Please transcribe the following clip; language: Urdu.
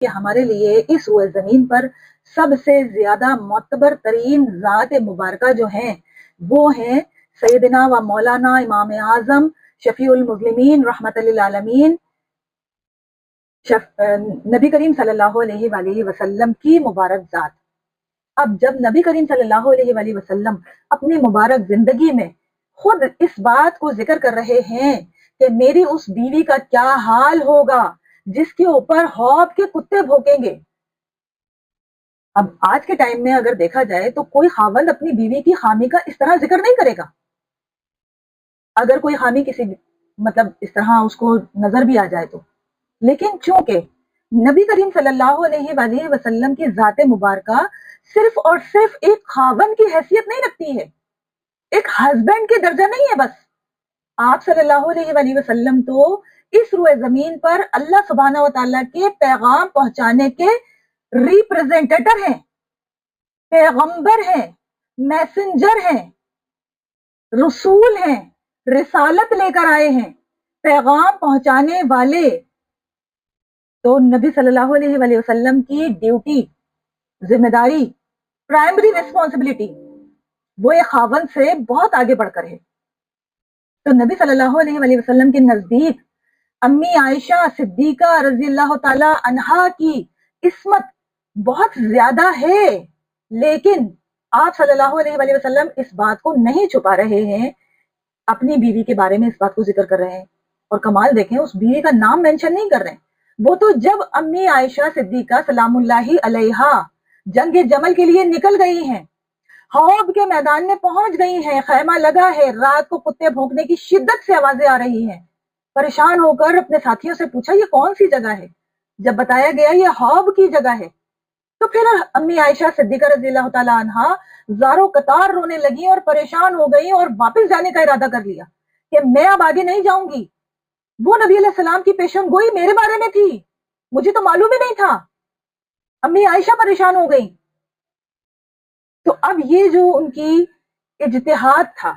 کہ ہمارے لیے اس روئے زمین پر سب سے زیادہ معتبر ترین ذات مبارکہ جو ہیں وہ ہیں سیدنا و مولانا امام اعظم شفیع المسلمین رحمت للعالمین نبی کریم صلی اللہ علیہ وآلہ وسلم کی مبارک ذات۔ اب جب نبی کریم صلی اللہ علیہ وآلہ وسلم اپنی مبارک زندگی میں خود اس بات کو ذکر کر رہے ہیں کہ میری اس بیوی کا کیا حال ہوگا جس کے اوپر حوض کے کتے بھونکیں گے۔ اب آج کے ٹائم میں اگر دیکھا جائے تو کوئی خاوند اپنی بیوی کی خامی کا اس طرح ذکر نہیں کرے گا، اگر کوئی خامی کسی مطلب اس طرح اس کو نظر بھی آ جائے تو۔ لیکن چونکہ نبی کریم صلی اللہ علیہ وآلہ وسلم کی ذات مبارکہ صرف اور صرف ایک خاوند کی حیثیت نہیں رکھتی ہے، ایک ہسبینڈ کے درجہ نہیں ہے، بس آپ صلی اللہ علیہ وآلہ وسلم تو اس روئے زمین پر اللہ سبحانہ و تعالیٰ کے پیغام پہنچانے کے ریپریزنٹیٹر ہیں، پیغمبر ہیں، میسنجر ہیں، رسول ہیں، رسالت لے کر آئے ہیں، پیغام پہنچانے والے۔ تو نبی صلی اللہ علیہ وآلہ وسلم کی ڈیوٹی، ذمہ داری، پرائمری ریسپانسبلٹی وہ ایک خاوند سے بہت آگے بڑھ کر ہے۔ تو نبی صلی اللہ علیہ وآلہ وسلم کے نزدیک امی عائشہ صدیقہ رضی اللہ تعالی عنہا کی عصمت بہت زیادہ ہے، لیکن آپ صلی اللہ علیہ وآلہ وسلم اس بات کو نہیں چھپا رہے ہیں، اپنی بیوی کے بارے میں اس بات کو ذکر کر رہے ہیں۔ اور کمال دیکھیں، اس بیوی کا نام مینشن نہیں کر رہے ہیں، وہ تو جب امی عائشہ صدیقہ سلام اللہ علیہا جنگ جمل کے لیے نکل گئی ہیں، حوض کے میدان میں پہنچ گئی ہیں، خیمہ لگا ہے، رات کو کتے بھونکنے کی شدت سے آوازیں آ رہی ہیں، پریشان ہو کر اپنے ساتھیوں سے پوچھا یہ کون سی جگہ ہے، جب بتایا گیا یہ حوض کی جگہ ہے، تو پھر امی عائشہ صدیقہ رضی اللہ تعالی عنہا زاروں قطار رونے لگی اور پریشان ہو گئی اور واپس جانے کا ارادہ کر لیا کہ میں اب آگے نہیں جاؤں گی۔ وہ نبی علیہ السلام کی پیشن گوئی میرے بارے میں تھی، مجھے تو معلوم ہی نہیں تھا۔ امی عائشہ پریشان ہو گئی۔ تو اب یہ جو ان کی اجتہاد تھا،